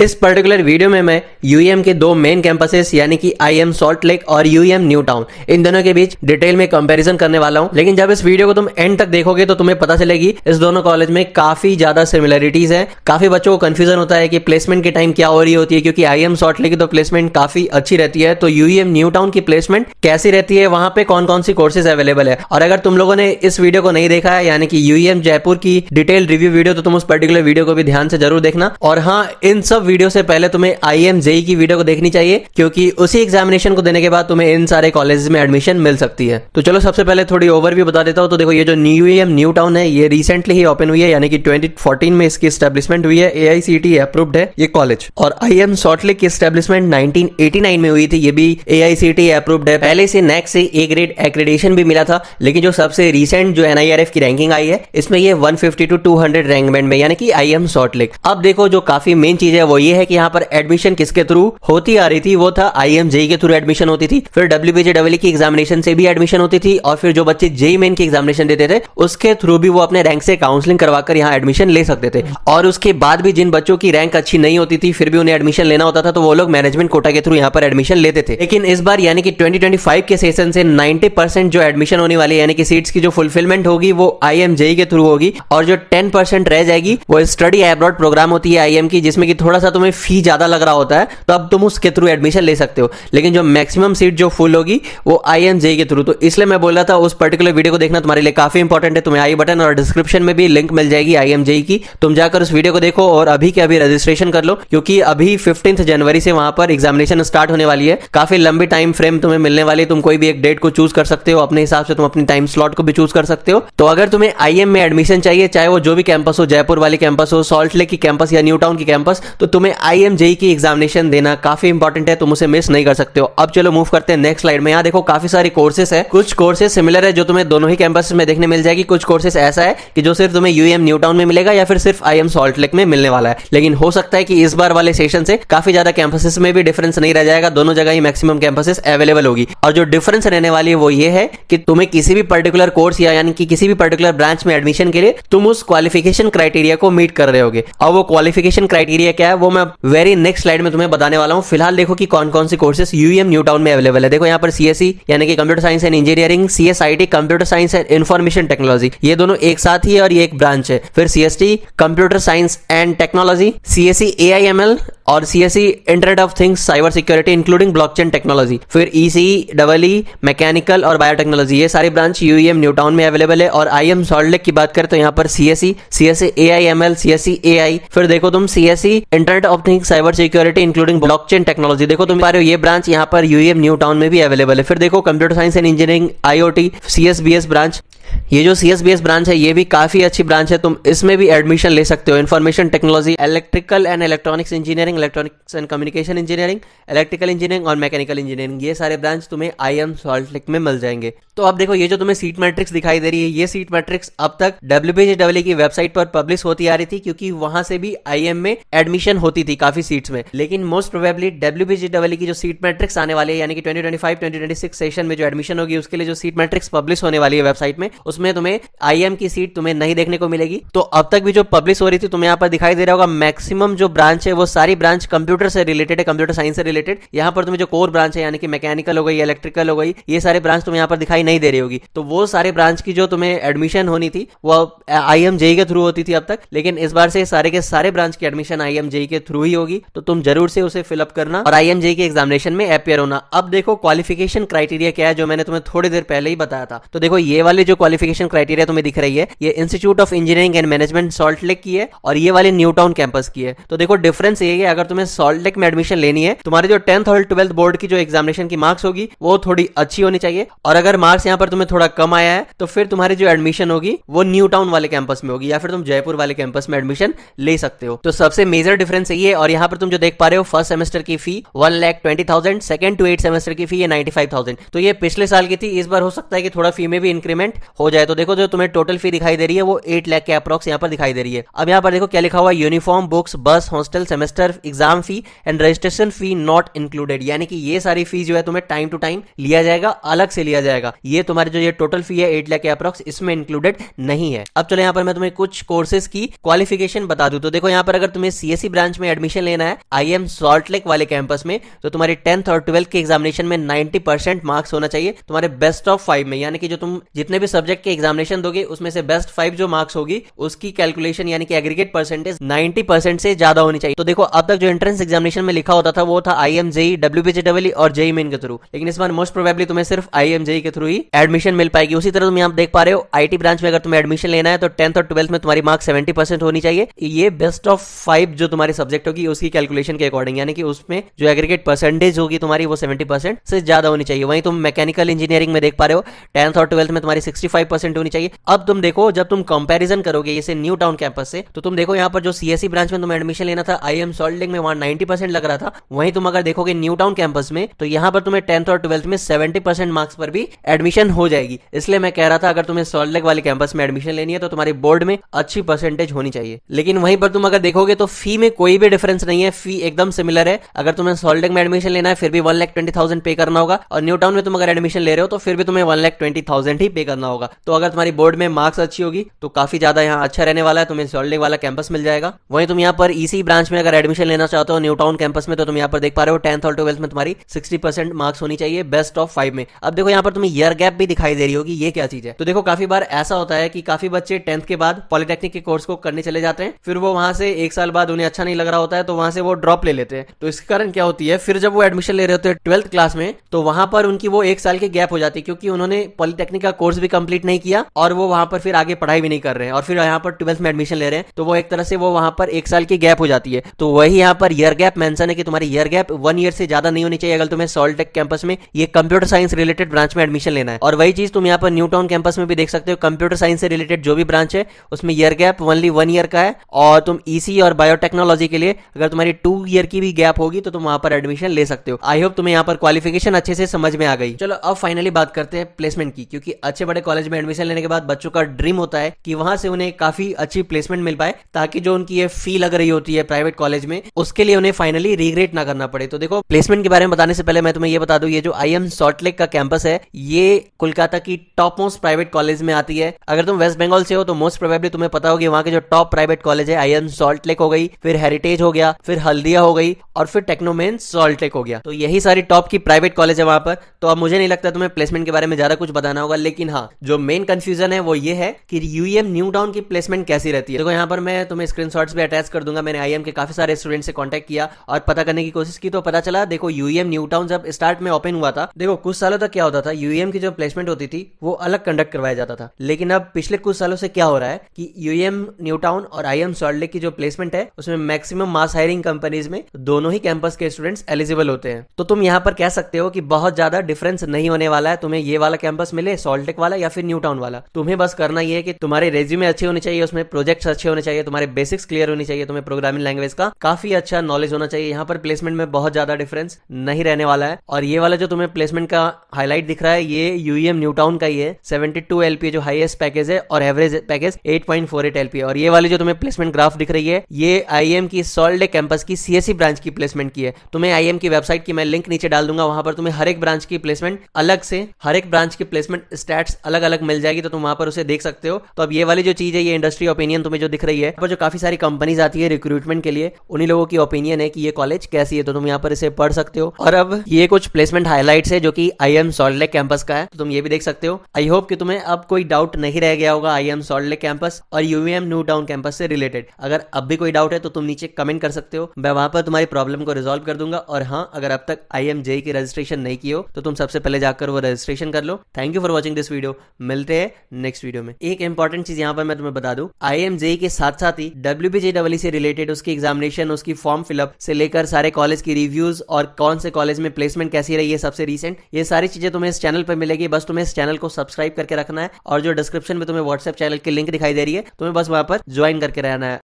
इस particular video में मैं यूईएम के दो मेन कैंपसेस यानी कि आईएम सॉल्ट लेक और यूईएम न्यू टाउन इन दोनों के बीच डिटेल में कंपैरिजन करने वाला हूं। लेकिन जब इस वीडियो को तुम एंड तक देखोगे तो तुम्हें पता चलेगी इस दोनों कॉलेज में काफी ज्यादा सिमिलरिटीज है। काफी बच्चों को कंफ्यूजन होता है कि प्लेसमेंट के टाइम क्या हो रही होती है, क्योंकि आईएम सॉल्ट लेक की तो प्लेसमेंट काफी अच्छी रहती है, तो यूईएम न्यू टाउन की प्लेसमेंट कैसी रहती है, वहां पे कौन कौन सी कोर्सेज अवेलेबल है। और अगर तुम लोगों ने इस वीडियो को नहीं देखा है यानी कि यूईएम जयपुर की डिटेल रिव्यू वीडियो, तो तुम उस पर्टिकुलर वीडियो को भी ध्यान से जरूर देखना। और हाँ, इन सब वीडियो से पहले तुम्हें आईएम जेई की वीडियो को देखनी चाहिए, क्योंकि उसी एग्जामिनेशन को देने के बाद तुम्हें इन सारे कॉलेजेस में एडमिशन मिल सकती है। तो चलो सबसे पहले थोड़ी ओवरव्यू बता देता हूं। तो देखो, ये जो यूईएम न्यू टाउन है ये रिसेंटली ही ओपन हुई है, यानी कि 2014 में इसकी एस्टेब्लिशमेंट हुई है। एआईसीटीई अप्रूव्ड है ये कॉलेज। और आईएम सॉल्ट लेक की एस्टेब्लिशमेंट 1989 में हुई थी, ये भी एआईसीटीई अप्रूव्ड है। पहले से नेक से ए ग्रेड एक्रेडिटेशन भी मिला था, लेकिन जो सबसे रिसेंट जो एनआईआरएफ की रैंकिंग आई है इसमें ये 150 to 200 रैंक बैंड में, यानी कि आईएम सॉल्ट लेक। अब देखो, जो काफी मेन चीज है वो ये है कि यहाँ पर एडमिशन किसके थ्रू होती आ रही थी, वो था आईएम जेई के थ्रू एडमिशन होती थी। फिर डब्ल्यूबीजेडब्ल्यू की एग्जामिनेशन से भी एडमिशन होती थी, और फिर जो बच्चे जेई मेन की एग्जामिनेशन देते थे उसके थ्रू भी वो अपने रैंक से काउंसलिंग करवाकर यहाँ एडमिशन ले सकते थे। और उसके बाद भी जिन बच्चों की रैंक अच्छी नहीं होती थी फिर भी उन्हें एडमिशन लेना होता था, तो वो लोग मैनेजमेंट कोटा के थ्रू यहाँ पर एडमिशन लेते थे। लेकिन इस बार यानी कि 2025 के सेशन से 90% जो एडमिशन होने वाली है, यानी कि सीट्स की जो फुलफिलमेंट होगी वो आईएम जेई के थ्रू होगी, और जो 10% रह जाएगी वो स्टडी अब्रॉड प्रोग्राम होती है आईएम की, जिसमें कि थोड़ा सा तुम्हें फी ज्यादा लग रहा होता है, तो अब तुम उसके थ्रू एडमिशन ले सकते हो। लेकिन जो मैक्सिमम सीट जो फुल होगी वो आईएम जेई के थ्रू। तो इसलिए मैं बोल रहा था उस पर्टिकुलर वीडियो को देखना तुम्हारे लिए काफी इंपॉर्टेंट है। तुम्हें आई बटन और डिस्क्रिप्शन में भी लिंक मिल जाएगी आईएम जेई की, तुम जाकर उस वीडियो को देखो और अभी के अभी रजिस्ट्रेशन कर लो, क्योंकि अभी 15 जनवरी से वहां पर एग्जामिनेशन स्टार्ट होने वाली है। काफी लंबी टाइम फ्रेम तुम्हें मिलने वाली है, तुम कोई भी एक डेट को चूज कर सकते हो अपने हिसाब से, तुम अपनी टाइम स्लॉट को भी चूज कर सकते हो। तो अगर तुम्हें आईएम में एडमिशन चाहिए, चाहे वो जो भी कैंपस हो, जयपुर वाली कैंपस हो, सॉल्ट लेक की कैंपस या न्यू टाउन की कैंपस, तो तुम्हें आईएम जेई की एग्जामिनेशन देना काफी इंपॉर्टेंट है, तुम उसे मिस नहीं कर सकते हो। अब चलो मूव करते हैं नेक्स्ट स्लाइड में। यहाँ देखो काफी सारी कोर्सेस है, कुछ कोर्सेस सिमिलर है जो तुम्हें दोनों ही कैंपस में देखने मिल जाएगी, कुछ कोर्सेस ऐसा है कि जो सिर्फ तुम्हें यूएम न्यू टाउन में मिलेगा या फिर सिर्फ आईएम सॉल्ट लेक में मिलने वाला है। लेकिन हो सकता है कि इस बार वाले सेशन से काफी ज्यादा कैंपसेस में भी डिफरेंस नहीं रह जाएगा, दोनों जगह ही मैक्सिमम कैंपसेस अवेलेबल होगी। और जो डिफरेंस रहने वाली है वो ये है कि तुम्हें किसी भी पर्टिकुलर कोर्स या यानी कि किसी भी पर्टिकुलर ब्रांच में एडमिशन के लिए तुम उस क्वालिफिकेशन क्राइटेरिया को मीट कर रहे होगे। और वो क्वालिफिकेशन क्राइटेरिया क्या है वो मैं वेरी नेक्स्ट स्लाइड में तुम्हें बताने वाला हूं। फिलहाल देखो कि कौन कौन C courses UM New Town में अवेलेबल है। देखो यहाँ पर सीएसई यानी कि computer science and engineering, CSIT computer science and information technology, ये दोनों एक साथ ही है और ये एक ब्रांच है। फिर CST computer science and technology, CSE AIML और CSE internet of things cyber security including blockchain technology. फिर ईसीई डबलई मैकेनिकल और बायोटेक्नोलॉजी, ये सारी ब्रांच यूएम न्यू टाउन में अवेलेबल है। और आईएम सॉल्ट लेक की बात करें तो यहाँ पर CSE, CSE AIML, CSE AI, फिर देखो तुम CSE internet of things cyber security including blockchain technology, देखो तुम पा रहे हो ये ब्रांच यहाँ पर यूएम न्यू टाउन में भी अवेलेबल है। फिर देखो computer science and engineering IOT CSBS branch, ये जो सीएसबीएस ब्रांच है ये भी काफी अच्छी ब्रांच है, तुम इसमें भी एडमिशन ले सकते हो। Information technology, electrical and electronics engineering, electronics and communication engineering, electrical engineering और मैकेनिकल इंजीनियरिंग, ये सारे ब्रांच तुम्हें आईएम सॉल्ट लेक में मिल जाएंगे। तो अब देखो ये जो तुम्हें सीट मैट्रिक्स दिखाई दे रही है, ये सीट मैट्रिक्स अब तक डब्ल्यूबीजेडब्ल्यू की वेबसाइट पर पब्लिश होती आ रही थी, क्योंकि वहां से भी आईएम में एडमिशन होती थी काफी सीट्स में। लेकिन मोस्ट प्रोबेबली डब्ल्यूबीजेडब्ल्यू की जो सीट मैट्रिक्स आने वाली है, यानी कि 2025-2026 सेशन में जो एडमिशन होगी उसके लिए जो सीट मैट्रिक्स पब्लिश होने वाली है वेबसाइट में, उसमें तुम्हें आईएम की सीट तुम्हें नहीं देखने को मिलेगी। तो अब तक भी जो पब्लिश हो रही थी तुम्हें यहाँ पर दिखाई दे रहा होगा, मैक्सिमम जो ब्रांच है वो सारी ब्रांच कंप्यूटर से रिलेटेड है, कंप्यूटर साइंस से रिलेटेड। यहाँ पर तुम्हें जो कोर ब्रांच है यानी कि मैकेनिकल हो गई, इलेक्ट्रिकल हो गई, ये सारे ब्रांच तुम्हें यहाँ पर दिखाई नहीं दे रही होगी। तो वो सारे ब्रांच की जो तुम्हें एडमिशन होनी थी वो आईएम जेई के थ्रू होती थी अब तक, लेकिन इस बार से सारे के सारे ब्रांच की एडमिशन आईएम जेई के थ्रू ही होगी। तो तुम जरूर से उसे फिलअप करना और आईएम जेई के एग्जामिनेशन में अपियर होना। अब देखो क्वालिफिकेशन क्राइटेरिया क्या है, जो मैंने तुम्हें थोड़ी देर पहले ही बताया था। तो देखो ये वाले जो क्वालिफिकेशन क्राइटेरिया तुम्हें दिख रही है ये institute of engineering and management salt lake की है, और ये वाले न्यू टाउन कैंपस की है। तो देखो डिफरेंस ये है, अगर तुम्हें सॉल्ट लेक में एडमिशन लेनी है, तुम्हारी जो 10th और 12th बोर्ड की जो एग्जामिनेशन की मार्क्स होगी वो थोड़ी अच्छी होनी चाहिए, और अगर मार्क्स यहाँ पर तुम्हें थोड़ा कम आया है तो फिर तुम्हारी जो एडमिशन होगी वो न्यू टाउन वाले कैंपस में होगी, या फिर तुम जयपुर वाले कैंपस में एडमिशन ले सकते हो। तो सबसे मेजर डिफरेंस ये है। और यहाँ पर तुम जो देख पा रहे हो, फर्स्ट सेमेस्टर की फी 1,20,000, सेकंड टू 8 सेमेस्टर की फी है 95,000। तो ये पिछले साल की थी, इस बार हो सकता है कि थोड़ा फी में भी इंक्रीमेंट हो जाए। तो देखो जो तुम्हें टोटल फी दिखाई दे रही है वो 8 लाख के अप्रॉक्स यहाँ पर दिखाई दे रही है। अब यहाँ पर देखो क्या लिखा हुआ है, यूनिफॉर्म, बुक्स, बस, hostel, semester exam fee and registration fee not included, यानी कि ये सारी फी जो है तुम्हें टाइम टू टाइम लिया जाएगा, अलग से लिया जाएगा। ये तुम्हारे जो ये टोटल फी है 8 लाख के अप्रॉक्स इसमें इंक्लूडेड नहीं है। अब चलो यहाँ पर मैं तुम्हें कुछ कोर्सेज की क्वालिफिकेशन बता दूं। तो देखो यहाँ पर अगर तुम्हें सीएससी ब्रांच में एडमिशन लेना है आईएम सॉल्ट लेक वाले कैंपस में, तो तुम्हारी 10th और 12th के एग्जामिनेशन में 90% मार्क्स होना चाहिए तुम्हारे बेस्ट ऑफ 5 में, यानी कि जो तुम जितने भी सब्जेक्ट के एग्जामिनेशन दोगे उसमें से बेस्ट 5 जो मार्क्स होगी उसकी कैलकुलेशन यानी कि एग्रीगेट परसेंटेज 90% से ज्यादा होनी चाहिए। तो देखो अब तक जो एंट्रेंस एग्जामिनेशन में लिखा होता था वो था आईएम जेई, डब्ल्यूबीजेडब्ल्यू और जेई मेन के थ्रू, लेकिन इस बार मोस्ट प्रोबेबली तुम्हें सिर्फ आईएम जेई के थ्रू ही एडमिशन मिल पाएगी। उसी तरह तुम यहाँ देख पा रहे हो आईटी ब्रांच में अगर तुम्हें एडमिशन लेना है तो 10th और 12th में तुम्हारी मार्क्स 70% होनी चाहिए। ये बेस्ट ऑफ 5 जो तुम्हारी सब्जेक्ट होगी उसकी कैलकुलेशन के अकॉर्डिंग, यानी कि उसमें जो एग्रीगेट परसेंटेज होगी तुम्हारी वो 70% से ज्यादा होनी चाहिए। वहीं तुम मैकेनिकल इंजीनियरिंग में देख पा रहे हो 10th और 12th में तुम्हारी 65% होनी चाहिए। अब तुम देखो जब तुम कंपैरिजन करोगे इसे न्यू टाउन कैंपस से, तो तुम देखो यहाँ पर जो सीएससी ब्रांच में तुम्हें एडमिशन लेना था आईएम सॉल्ट लेक में वहां 90% लग रहा था, वहीं तुम अगर देखोगे न्यू टाउन कैंपस में तो यहाँ पर तुम्हें 10th और 12th में 70% मार्क्स पर भी एडमिशन हो जाएगी। इसलिए मैं कह रहा था अगर तुम्हें सॉल्ट लेक वाले कैंपस में एडमिशन लेनी है तो तुम्हारी बोर्ड में अच्छी परसेंटेज होनी चाहिए। लेकिन वहीं पर तुम अगर देखोगे तो फी में कोई भी डिफरेंस नहीं है, फी एकदम सिमिलर है। अगर तुम्हें सॉल्ट लेक में एडमिशन लेना है फिर भी 1,20,000 पे करना होगा, और न्यू टाउन में तुम अगर एडमिशन ले रहे हो तो फिर भी तुम्हें 1,20,000 ही पे करना होगा। तो अगर तुम्हारी बोर्ड में मार्क्स अच्छी होगी तो काफी ज्यादा यहाँ अच्छा रहने वाला है, तुम्हें सॉल्ट लेक वाला कैंपस मिल जाएगा। वहीं तुम यहाँ पर ईसी ब्रांच में अगर एडमिशन लेना चाहते हो न्यू टाउन कैंपस में, तो तुम यहाँ पर देख पा रहे हो 10th और 12th में तुम्हारी 60% मार्क्स होनी चाहिए बेस्ट ऑफ 5 में। अब देखो यहाँ पर तुम्हें ईयर गैप भी दिखाई दे रही होगी, ये क्या चीज है। तो देखो काफी बार ऐसा होता है कि काफी बच्चे 10th के बाद पॉलिटेक्निक के कोर्स को करने चले जाते हैं, फिर वो वहां से 1 साल बाद उन्हें अच्छा नहीं लग रहा होता है तो वहां से वो ड्रॉप ले लेते हैं। तो इसके कारण क्या होती है, फिर जब वो एडमिशन ले रहे होते हैं 12th क्लास में तो वहां पर उनकी वो 1 साल की गैप हो जाती है, क्योंकि उन्होंने पॉलिटेक्निक का कोर्स भी कंप्लीट नहीं किया और वो वहां पर फिर आगे पढ़ाई भी नहीं कर रहे हैं, और फिर यहाँ पर 12th में एडमिशन ले रहे हैं तो वो एक तरह से वो वहां पर 1 साल की गैप हो जाती है। तो वही यहाँ पर ईयर गैप मेंशन है कि तुम्हारी ईयर गैप 1 ईयर से ज्यादा नहीं होनी चाहिए अगर तुम्हें सॉल्ट लेक कैंपस में ये कंप्यूटर साइंस रिलेटेड ब्रांच में एडमिशन लेना है। और वही चीज तुम यहाँ पर न्यू टाउन कैंपस में भी देख सकते हो, कंप्यूटर साइंस से रिलेटेड जो भी ब्रांच है उसमें ईयर गैप ओनली 1 ईयर का है, और तुम ईसी और बायोटेक्नोलॉजी के लिए अगर तुम्हारी 2 ईयर की भी गैप होगी तो तुम वहां पर एडमिशन ले सकते हो। आई होप तुम्हें यहाँ पर क्वालिफिकेशन अच्छे से समझ में आ गई। चलो अब फाइनली बात करते हैं प्लेसमेंट की, क्योंकि अच्छे बड़े कॉलेज में एडमिशन लेने के बाद बच्चों का ड्रीम होता है कि वहां से उन्हें काफी अच्छी प्लेसमेंट मिल पाए, ताकि जो उनकी ये फी लग रही होती है प्राइवेट कॉलेज में उसके लिए उन्हें फाइनली रिग्रेट ना करना पड़े। तो देखो प्लेसमेंट के बारे में बताने से पहले मैं तुम्हें ये बता दूं, ये जो आईएम सॉल्ट लेक का कैंपस है ये कोलकाता की टॉप मोस्ट प्राइवेट कॉलेज में आती है। अगर तुम वेस्ट बंगाल से हो तो मोस्ट प्रोबेबली तुम्हें पता होगी वहां के जो टॉप प्राइवेट कॉलेज है आईएम सॉल्ट लेक हो गई, फिर हेरिटेज हो गया, फिर हल्दिया हो गई, और फिर टेक्नोमेन सॉल्ट लेक हो गया। तो यही सारी टॉप की प्राइवेट कॉलेज है वहां पर। तो अब मुझे नहीं लगता तुम्हें प्लेसमेंट के बारे में ज्यादा कुछ बताना होगा, लेकिन हाँ जो मेन कंफ्यूजन है वो ये है कि यूएम न्यू टाउन की प्लेसमेंट कैसी रहती है। देखो यहाँ पर मैं तुम्हें स्क्रीनशॉट्स भी अटैच कर दूंगा। मैंने आईएम के काफी सारे स्टूडेंट से कांटेक्ट किया और पता करने की कोशिश की, तो पता चला देखो यूएम न्यू टाउन जब स्टार्ट में ओपन हुआ था, देखो कुछ सालों तक क्या होता था, यूएम की जो प्लेसमेंट होती थी वो अलग कंडक्ट करवाया जाता था। लेकिन अब पिछले कुछ सालों से क्या हो रहा है कि यूएम न्यू टाउन और आईएम सॉल्ट लेक की जो प्लेसमेंट है उसमें मैक्सिमम मास हायरिंग कंपनीज में दोनों ही कैंपस के स्टूडेंट्स एलिजिबल होते हैं। तो तुम यहाँ पर कह सकते हो कि बहुत ज्यादा डिफरेंस नहीं होने वाला है, तुम्हें ये वाला कैंपस मिले सॉल्ट लेक वाला या फिर न्यू टाउन वाला। तुम्हें बस करना ये है कि तुम्हारे रेज्यूमे अच्छे होने चाहिए, उसमें प्रोजेक्ट्स अच्छे होने चाहिए, तुम्हारे बेसिक्स क्लियर होनी चाहिए, तुम्हें प्रोग्रामिंग लैंग्वेज का काफी अच्छा नॉलेज होना चाहिए। यहाँ पर प्लेसमेंट में बहुत ज्यादा डिफरेंस नहीं रहने वाला है। और ये वाला जो तुम्हें प्लेसमेंट का हाईलाइट दिख रहा है ये यूएम न्यू टाउन का ही है, 72 एलपीए जो हाईएस्ट पैकेज है और एवरेज पैकेज 8.48 एलपीए। और ये वाली जो तुम्हें प्लेसमेंट ग्राफ दिख रही है ये आईएम की सॉल्ट लेक कैंपस की सीएससी ब्रांच की प्लेसमेंट की है। तुम्हें आईएम की वेबसाइट की मैं लिंक नीचे डाल दूंगा, वहां पर तुम्हें हर एक ब्रांच की प्लेसमेंट अलग से, हर एक ब्रांच की प्लेसमेंट स्टैट्स अलग अलग मिल जाएगी, तो तुम वहां पर उसे देख सकते हो। तो अब ये वाली जो चीज है ये इंडस्ट्री ओपिनियन तुम्हें जो दिख रही है, पर जो काफी सारी कंपनीज आती है रिक्रूटमेंट के लिए, उन्हीं लोगों की ओपिनियन है कि ये कॉलेज कैसी है, तो तुम यहाँ पर इसे पढ़ सकते हो। और अब ये कुछ प्लेसमेंट हाईलाइट्स है जो कि आईएम सॉल्ट लेक कैंपस का है, तो तुम ये भी देख सकते हो। आई होप कि तुम्हें अब कोई डाउट नहीं रह गया होगा आईएम सॉल्ट लेक कैंपस और यूएम न्यू टाउन कैंपस से रिलेटेड। अगर अब भी कोई डाउट है तो तुम नीचे कमेंट कर सकते हो, मैं वहां पर तुम्हारी प्रॉब्लम को रिजॉल्व कर दूंगा। और हाँ, अगर अब तक आईएम जेई की रजिस्ट्रेशन नहीं की हो तो तुम सबसे पहले जाकर वो रजिस्ट्रेशन कर लो। Thank you for watching this video, मिलते हैं नेक्स्ट वीडियो में। एक इंपॉर्टेंट चीज यहाँ पर मैं तुम्हें बता दूं, आईएम जेई के साथ साथ ही डब्ल्यूबीजेडब्ल्यू से रिलेटेड उसकी एग्जामिनेशन, उसकी फॉर्म फिलअप से लेकर सारे कॉलेज की रिव्यूज और कौन से कॉलेज में प्लेसमेंट कैसी रही है सबसे रीसेंट, ये सारी चीजें तुम्हें इस चैनल पर मिलेगी। बस तुम्हें इस चैनल को सब्सक्राइब करके रखना है, और जो डिस्क्रिप्शन में तुम्हें व्हाट्सएप चैनल की लिंक दिखाई दे रही है तुम्हें बस वहां पर ज्वाइन करके रहना है।